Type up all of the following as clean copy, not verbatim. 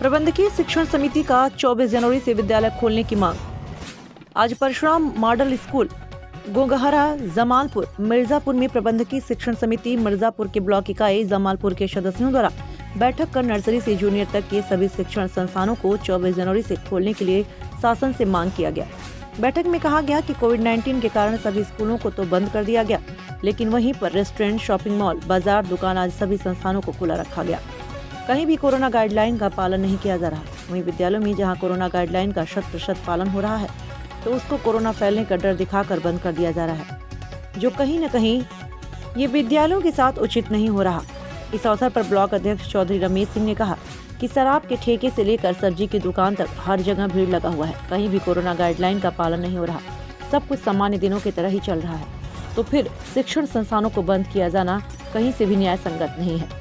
प्रबंधकीय शिक्षण समिति का 24 जनवरी से विद्यालय खोलने की मांग। आज परशुराम मॉडल स्कूल गोगहरा जमालपुर मिर्जापुर में प्रबंधकीय शिक्षण समिति मिर्जापुर के ब्लॉक इकाई जमालपुर के सदस्यों द्वारा बैठक कर नर्सरी से जूनियर तक के सभी शिक्षण संस्थानों को 24 जनवरी से खोलने के लिए शासन से मांग किया गया। बैठक में कहा गया कि कोविड-19 के कारण सभी स्कूलों को तो बंद कर दिया गया, लेकिन वहीं पर रेस्टोरेंट, शॉपिंग मॉल, बाजार, दुकान आदि सभी संस्थानों को खुला रखा गया। कहीं भी कोरोना गाइडलाइन का पालन नहीं किया जा रहा। वहीं विद्यालयों में जहां कोरोना गाइडलाइन का 100% पालन हो रहा है, तो उसको कोरोना फैलने का डर दिखाकर बंद कर दिया जा रहा है, जो कहीं न कहीं ये विद्यालयों के साथ उचित नहीं हो रहा। इस अवसर पर ब्लॉक अध्यक्ष चौधरी रमेश सिंह ने कहा कि शराब के ठेके से लेकर सब्जी की दुकान तक हर जगह भीड़ लगा हुआ है। कहीं भी कोरोना गाइडलाइन का पालन नहीं हो रहा। सब कुछ सामान्य दिनों की तरह ही चल रहा है, तो फिर शिक्षण संस्थानों को बंद किया जाना कहीं से भी न्याय संगत नहीं है।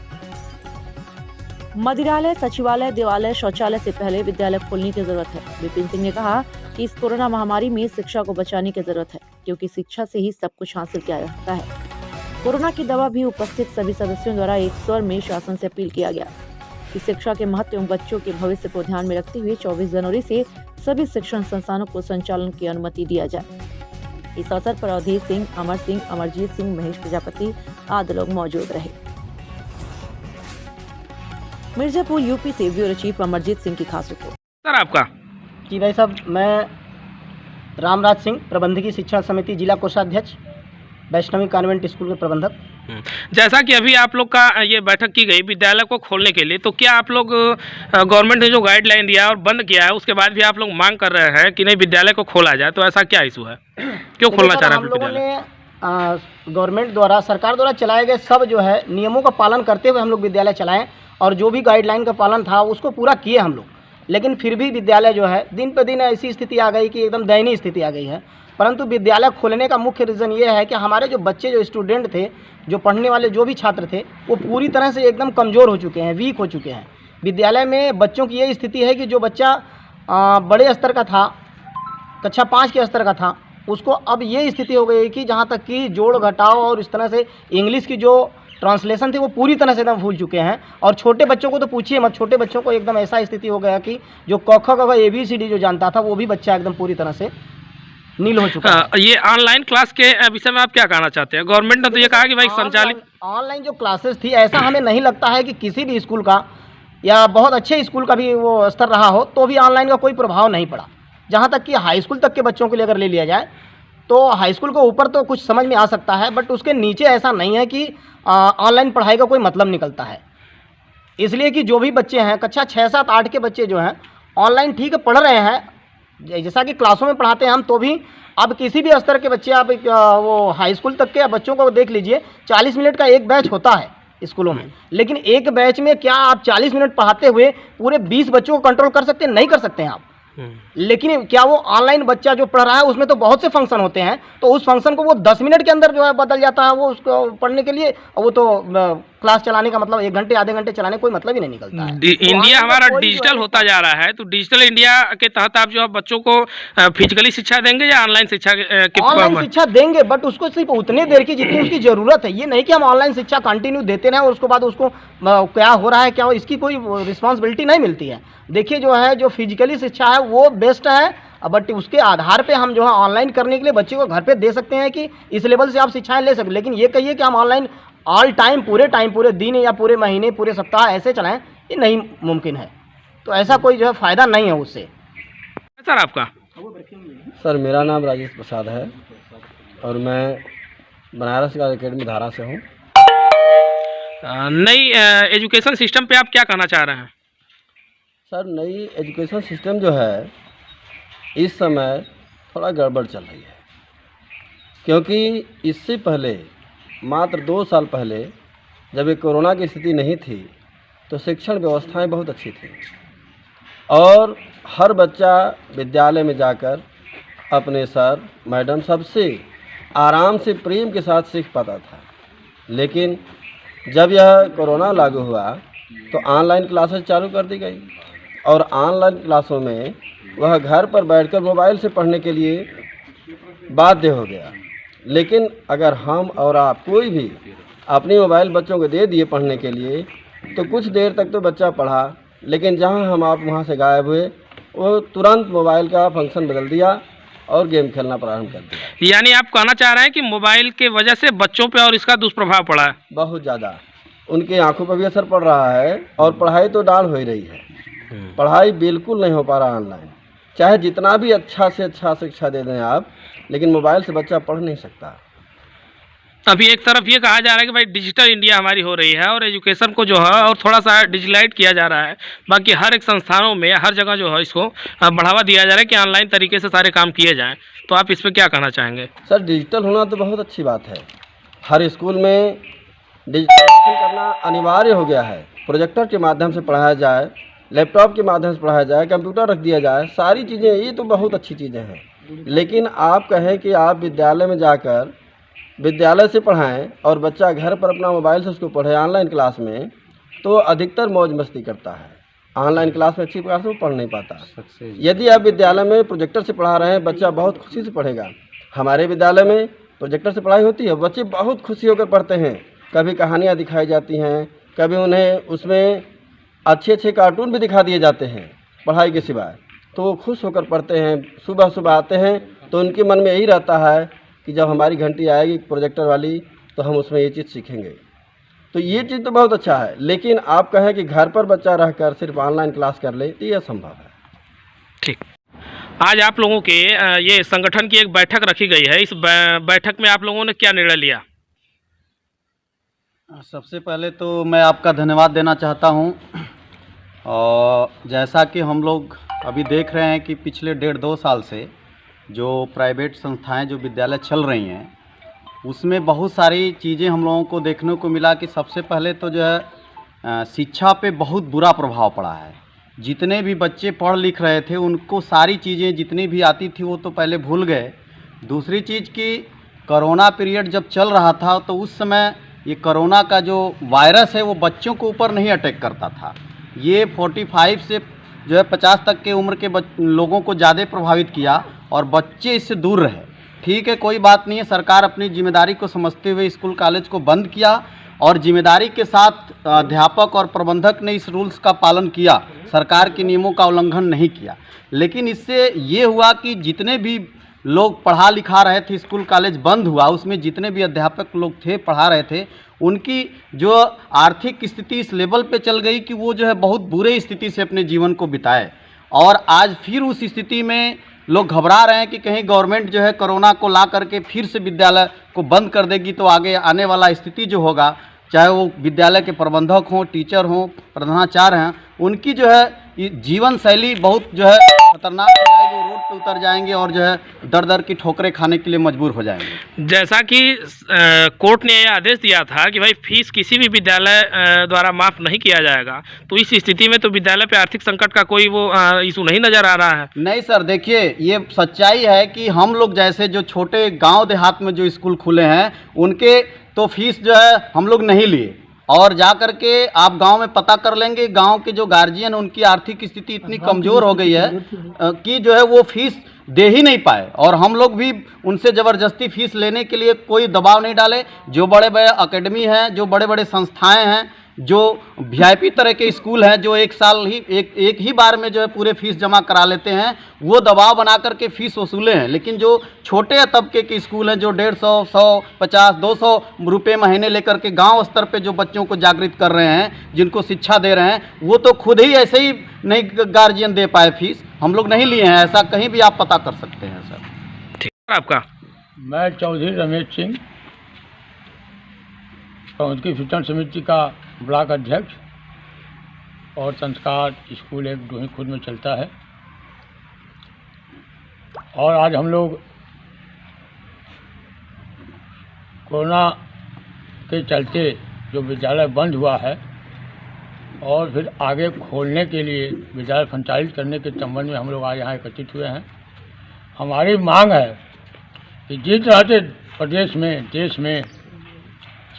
मदिरालय, सचिवालय, देवालय, शौचालय से पहले विद्यालय खोलने की जरूरत है। विपिन सिंह ने कहा कि इस कोरोना महामारी में शिक्षा को बचाने की जरूरत है, क्योंकि शिक्षा से ही सब कुछ हासिल किया जा सकता है। कोरोना की दवा भी उपस्थित सभी सदस्यों द्वारा एक स्वर में शासन से अपील किया गया कि शिक्षा के महत्व एवं बच्चों के भविष्य को ध्यान में रखते हुए 24 जनवरी से सभी शिक्षण संस्थानों को संचालन की अनुमति दिया जाए। इस अवसर पर अवधेश सिंह, अमर सिंह, अमरजीत सिंह, महेश प्रजापति आदि लोग मौजूद रहे। मिर्जापुर यूपी से ब्यूरो चीफ अमरजीत सिंह की खास रिपोर्ट। सर आपका जी भाई साहब, मैं रामराज सिंह, प्रबंधकीय शिक्षा समिति जिला कोषाध्यक्ष, वैष्णवी कॉन्वेंट स्कूल के प्रबंधक। जैसा कि अभी आप लोग का ये बैठक की गई विद्यालय को खोलने के लिए, तो क्या आप लोग गवर्नमेंट ने जो गाइडलाइन दिया और बंद किया है, उसके बाद भी आप लोग मांग कर रहे हैं कि नहीं विद्यालय को खोला जाए, तो ऐसा क्या इशू है, क्यों खोलना चाह रहे हैं? हम लोगों ने गवर्नमेंट द्वारा, सरकार द्वारा चलाए गए सब जो है नियमों का पालन करते हुए हम लोग विद्यालय चलाएं, और जो भी गाइडलाइन का पालन था उसको पूरा किए हम लोग। लेकिन फिर भी विद्यालय जो है दिन पर दिन ऐसी स्थिति आ गई कि एकदम दयनीय स्थिति आ गई है। परंतु विद्यालय खोलने का मुख्य रीज़न ये है कि हमारे जो बच्चे, जो स्टूडेंट थे, जो पढ़ने वाले जो भी छात्र थे, वो पूरी तरह से एकदम कमज़ोर हो चुके हैं, वीक हो चुके हैं। विद्यालय में बच्चों की ये स्थिति है कि जो बच्चा बड़े स्तर का था, कक्षा 5 के स्तर का था, उसको अब ये स्थिति हो गई कि जहाँ तक कि जोड़ घटाव और इस तरह से इंग्लिश की जो ट्रांसलेशन थी वो पूरी तरह से एकदम भूल चुके हैं। और छोटे बच्चों को तो पूछिए मत, छोटे बच्चों को एकदम ऐसा स्थिति हो गया कि जो क ख ग ABCD जो जानता था वो भी बच्चा एकदम पूरी तरह से नील हो चुका है। ये ऑनलाइन क्लास के विषय में आप क्या कहना चाहते हैं? गवर्नमेंट ने तो ये कहा कि भाई संचालित ऑनलाइन जो क्लासेस थी, ऐसा हमें नहीं लगता है कि किसी भी स्कूल का या बहुत अच्छे स्कूल का भी वो स्तर रहा हो तो भी ऑनलाइन का कोई प्रभाव नहीं पड़ा। जहाँ तक कि हाई स्कूल तक के बच्चों के लिए अगर ले लिया जाए तो हाई स्कूल के ऊपर तो कुछ समझ में आ सकता है, बट उसके नीचे ऐसा नहीं है कि ऑनलाइन पढ़ाई का कोई मतलब निकलता है। इसलिए कि जो भी बच्चे हैं कक्षा 6, 7, 8 के बच्चे जो हैं ऑनलाइन ठीक है पढ़ रहे हैं, जैसा कि क्लासों में पढ़ाते हैं हम, तो भी अब किसी भी स्तर के बच्चे, आप वो हाई स्कूल तक के बच्चों को देख लीजिए, 40 मिनट का एक बैच होता है स्कूलों में, लेकिन एक बैच में क्या आप 40 मिनट पढ़ाते हुए पूरे 20 बच्चों को कंट्रोल कर सकते हैं? नहीं कर सकते हैं आप। लेकिन क्या वो ऑनलाइन बच्चा जो पढ़ रहा है उसमें तो बहुत से फंक्शन होते हैं, तो उस फंक्शन को वो 10 मिनट के अंदर जो है बदल जाता है वो उसको पढ़ने के लिए, और वो तो क्लास चलाने का मतलब 1 घंटे, आधे घंटे चलाने कोई मतलब ही नहीं निकलता है। इंडिया हमारा डिजिटल होता जा रहा है, तो डिजिटल इंडिया के तहत आप जो है बच्चों को फिजिकली शिक्षा देंगे या ऑनलाइन शिक्षा? ऑनलाइन शिक्षा देंगे, बट उसको सिर्फ उतने देर की जितनी उसकी ज़रूरत है। ये नहीं कि हम ऑनलाइन शिक्षा कंटिन्यू देते रहें और उसके बाद उसको क्या हो रहा है, क्या हो, इसकी कोई रिस्पॉन्सिबिलिटी नहीं मिलती है। देखिए जो है, जो फिजिकली शिक्षा है वो बेस्ट है, बट उसके आधार पे हम जो है ऑनलाइन करने के लिए बच्चे को घर पे दे सकते हैं कि इस लेवल से आप शिक्षाएं ले सकते। लेकिन ये कहिए कि हम ऑनलाइन ऑल टाइम, पूरे दिन या पूरे महीने, पूरे सप्ताह ऐसे चलाएं, ये नहीं मुमकिन है। तो ऐसा कोई जो है फ़ायदा नहीं है उससे। सर आपका? सर मेरा नाम राजेश प्रसाद है और मैं बनारस का अकेडमी धारा से हूँ। नई एजुकेशन सिस्टम पे आप क्या कहना चाह रहे हैं? सर नई एजुकेशन सिस्टम जो है इस समय थोड़ा गड़बड़ चल रही है, क्योंकि इससे पहले मात्र 2 साल पहले जब ये कोरोना की स्थिति नहीं थी तो शिक्षण व्यवस्थाएं बहुत अच्छी थी और हर बच्चा विद्यालय में जाकर अपने सर, मैडम सबसे आराम से, प्रेम के साथ सीख पाता था। लेकिन जब यह कोरोना लागू हुआ तो ऑनलाइन क्लासेस चालू कर दी गई और ऑनलाइन क्लासों में वह घर पर बैठकर मोबाइल से पढ़ने के लिए बाध्य हो गया। लेकिन अगर हम और आप कोई भी अपनी मोबाइल बच्चों को दे दिए पढ़ने के लिए, तो कुछ देर तक तो बच्चा पढ़ा, लेकिन जहाँ हम आप वहाँ से गायब हुए, वो तुरंत मोबाइल का फंक्शन बदल दिया और गेम खेलना प्रारंभ कर दिया। यानी आप कहना चाह रहे हैं कि मोबाइल के वजह से बच्चों पे और इसका दुष्प्रभाव पड़ा है? बहुत ज़्यादा उनकी आंखों पर भी असर पड़ रहा है और पढ़ाई तो डाउन हो ही रही है। पढ़ाई बिल्कुल नहीं हो पा रहा ऑनलाइन, चाहे जितना भी अच्छा से अच्छा शिक्षा दे दें आप, लेकिन मोबाइल से बच्चा पढ़ नहीं सकता। अभी एक तरफ ये कहा जा रहा है कि भाई डिजिटल इंडिया हमारी हो रही है और एजुकेशन को जो है और थोड़ा सा डिजिटलाइट किया जा रहा है, बाकी हर एक संस्थानों में हर जगह जो है इसको बढ़ावा दिया जा रहा है कि ऑनलाइन तरीके से सारे काम किए जाएं, तो आप इस पर क्या कहना चाहेंगे? सर, डिजिटल होना तो बहुत अच्छी बात है। हर स्कूल में डिजिटलाइजेशन करना अनिवार्य हो गया है। प्रोजेक्टर के माध्यम से पढ़ाया जाए, लैपटॉप के माध्यम से पढ़ाया जाए, कंप्यूटर रख दिया जाए, सारी चीज़ें, ये तो बहुत अच्छी चीज़ें हैं। लेकिन आप कहें कि आप विद्यालय में जाकर विद्यालय से पढ़ाएं और बच्चा घर पर अपना मोबाइल से उसको पढ़े ऑनलाइन क्लास में, तो अधिकतर मौज मस्ती करता है। ऑनलाइन क्लास में अच्छी प्रकार से वो पढ़ नहीं पाता। यदि आप विद्यालय में प्रोजेक्टर से पढ़ा रहे हैं, बच्चा बहुत खुशी से पढ़ेगा। हमारे विद्यालय में प्रोजेक्टर से पढ़ाई होती है, बच्चे बहुत खुशी होकर पढ़ते हैं। कभी कहानियाँ दिखाई जाती हैं, कभी उन्हें उसमें अच्छे अच्छे कार्टून भी दिखा दिए जाते हैं पढ़ाई के सिवाय, तो वो खुश होकर पढ़ते हैं। सुबह सुबह आते हैं तो उनके मन में यही रहता है कि जब हमारी घंटी आएगी प्रोजेक्टर वाली तो हम उसमें ये चीज़ सीखेंगे। तो ये चीज़ तो बहुत अच्छा है, लेकिन आप कहें कि घर पर बच्चा रहकर सिर्फ ऑनलाइन क्लास कर ले, तो ये असंभव है। ठीक, आज आप लोगों के ये संगठन की एक बैठक रखी गई है, इस बैठक में आप लोगों ने क्या निर्णय लिया? सबसे पहले तो मैं आपका धन्यवाद देना चाहता हूं। और जैसा कि हम लोग अभी देख रहे हैं कि पिछले 1.5-2 साल से जो प्राइवेट संस्थाएं जो विद्यालय चल रही हैं, उसमें बहुत सारी चीज़ें हम लोगों को देखने को मिला कि सबसे पहले तो जो है शिक्षा पे बहुत बुरा प्रभाव पड़ा है। जितने भी बच्चे पढ़ लिख रहे थे उनको सारी चीज़ें जितनी भी आती थी वो तो पहले भूल गए। दूसरी चीज़ कि कोरोना पीरियड जब चल रहा था तो उस समय ये कोरोना का जो वायरस है वो बच्चों के ऊपर नहीं अटैक करता था। ये 45 से जो है 50 तक के उम्र के लोगों को ज़्यादा प्रभावित किया और बच्चे इससे दूर रहे। ठीक है, कोई बात नहीं है, सरकार अपनी जिम्मेदारी को समझते हुए स्कूल कॉलेज को बंद किया और जिम्मेदारी के साथ अध्यापक और प्रबंधक ने इस रूल्स का पालन किया, सरकार के नियमों का उल्लंघन नहीं किया। लेकिन इससे ये हुआ कि जितने भी लोग पढ़ा लिखा रहे थे, स्कूल कॉलेज बंद हुआ, उसमें जितने भी अध्यापक लोग थे पढ़ा रहे थे, उनकी जो आर्थिक स्थिति इस लेवल पे चल गई कि वो जो है बहुत बुरे स्थिति से अपने जीवन को बिताए। और आज फिर उस स्थिति में लोग घबरा रहे हैं कि कहीं गवर्नमेंट जो है कोरोना को ला करके फिर से विद्यालय को बंद कर देगी तो आगे आने वाला स्थिति जो होगा, चाहे वो विद्यालय के प्रबंधक हों, टीचर हों, प्रधानाचार्य हैं, उनकी जो है जीवन शैली बहुत जो है खतरनाक हो जाएगी। वो रोड पे उतर जाएंगे और जो है दर दर की ठोकरें खाने के लिए मजबूर हो जाएंगे। जैसा कि कोर्ट ने यह आदेश दिया था कि भाई फीस किसी भी विद्यालय द्वारा माफ़ नहीं किया जाएगा, तो इस स्थिति में तो विद्यालय पे आर्थिक संकट का कोई वो इशू नहीं नज़र आ रहा है। नहीं सर, देखिए ये सच्चाई है कि हम लोग जैसे जो छोटे गांव देहात में जो स्कूल खुले हैं उनके तो फीस जो है हम लोग नहीं लिए, और जा कर के आप गांव में पता कर लेंगे, गांव के जो गार्जियन उनकी आर्थिक स्थिति इतनी कमज़ोर हो गई है कि जो है वो फीस दे ही नहीं पाए। और हम लोग भी उनसे ज़बरदस्ती फीस लेने के लिए कोई दबाव नहीं डाले। जो बड़े बड़े अकेडमी हैं, जो बड़े बड़े संस्थाएं हैं, जो वीआईपी तरह के स्कूल हैं, जो एक साल ही एक ही बार में जो है पूरे फीस जमा करा लेते हैं, वो दबाव बना करके फ़ीस वसूले हैं। लेकिन जो छोटे तबके के स्कूल हैं, जो 150, 100, 50, 200 रुपये महीने लेकर के गांव स्तर पे जो बच्चों को जागृत कर रहे हैं, जिनको शिक्षा दे रहे हैं, वो तो खुद ही ऐसे ही नहीं गार्जियन दे पाए फीस। हम लोग नहीं लिए हैं, ऐसा कहीं भी आप पता कर सकते हैं सर। ठीक है, आपका? मैं चौधरी रमेश सिंह, प्रबंधकीय शिक्षण समिति का ब्लॉक अध्यक्ष और संस्कार स्कूल एक डोही खुद में चलता है। और आज हम लोग कोरोना के चलते जो विद्यालय बंद हुआ है और फिर आगे खोलने के लिए विद्यालय संचालित करने के संबंध में हम लोग आज यहाँ एकत्रित हुए हैं। हमारी मांग है कि जिस तरह से प्रदेश में, देश में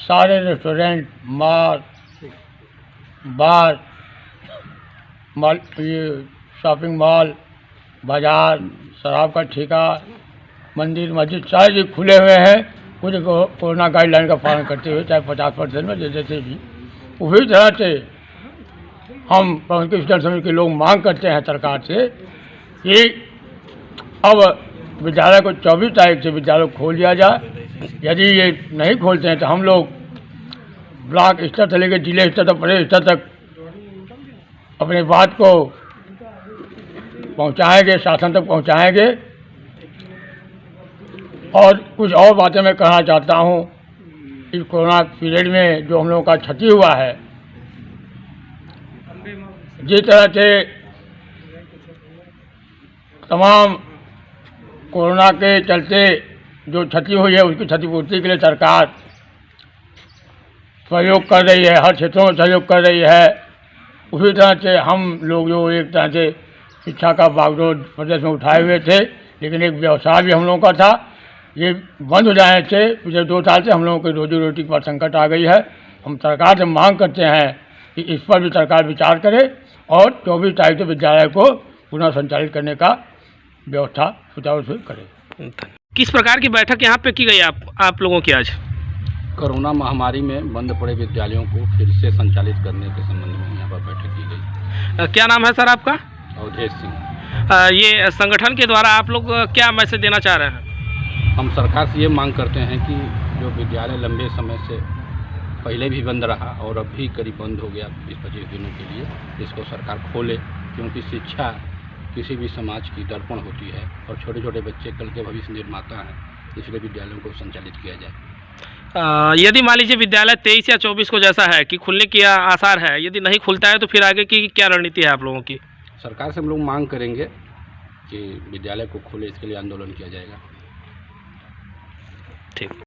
सारे रेस्टोरेंट, बार, ये शॉपिंग मॉल, बाज़ार, शराब का ठेका, मंदिर, मस्जिद सारे जो खुले हुए हैं, कुछ कोरोना गाइडलाइन का पालन करते हुए, चाहे 50% में जैसे भी, उसी तरह से हम प्रबंधकीय शिक्षण समिति के लोग मांग करते हैं सरकार से कि अब विद्यालय को 24 तारीख से विद्यालय को खोल दिया जाए। यदि ये नहीं खोलते हैं तो हम लोग ब्लॉक स्तर से लेकर जिले स्तर तक, प्रदेश स्तर तक अपने बात को पहुंचाएंगे, शासन तक पहुंचाएंगे। और कुछ और बातें मैं कहना चाहता हूं। इस कोरोना पीरियड में जो हम लोगों का क्षति हुआ है, जिस तरह से तमाम कोरोना के चलते जो क्षति हुई है उसकी क्षतिपूर्ति के लिए सरकार सहयोग कर रही है, हर क्षेत्रों में सहयोग कर रही है। उसी तरह से हम लोग जो एक तरह से शिक्षा का बागडोर प्रदेश में उठाए हुए थे, लेकिन एक व्यवसाय भी हम लोगों का था, ये बंद हो जाने से पिछले 2 साल से हम लोगों की रोजी रोटी पर संकट आ गई है। हम सरकार से मांग करते हैं कि इस पर भी सरकार विचार करे और 24 तारीख से विद्यालय को पुनः संचालित करने का व्यवस्था सुचारू रूप से करे। किस प्रकार की बैठक यहाँ पे की गई आप लोगों की आज? कोरोना महामारी में बंद पड़े विद्यालयों को फिर से संचालित करने के संबंध में यहाँ पर बैठक की गई। क्या नाम है सर आपका? अवधेश सिंह। ये संगठन के द्वारा आप लोग क्या मैसेज देना चाह रहे हैं? हम सरकार से ये मांग करते हैं कि जो विद्यालय लंबे समय से पहले भी बंद रहा और अब भी करीब बंद हो गया 20-25 दिनों के लिए, इसको सरकार खोले, क्योंकि शिक्षा किसी भी समाज की दर्पण होती है और छोटे छोटे बच्चे कल के भविष्य निर्माता हैं, इसलिए विद्यालयों को संचालित किया जाए। यदि मान लीजिए विद्यालय 23 या 24 को जैसा है कि खुलने की आसार है, यदि नहीं खुलता है तो फिर आगे की क्या रणनीति है आप लोगों की? सरकार से हम लोग मांग करेंगे कि विद्यालय को खोले, इसके लिए आंदोलन किया जाएगा। ठीक।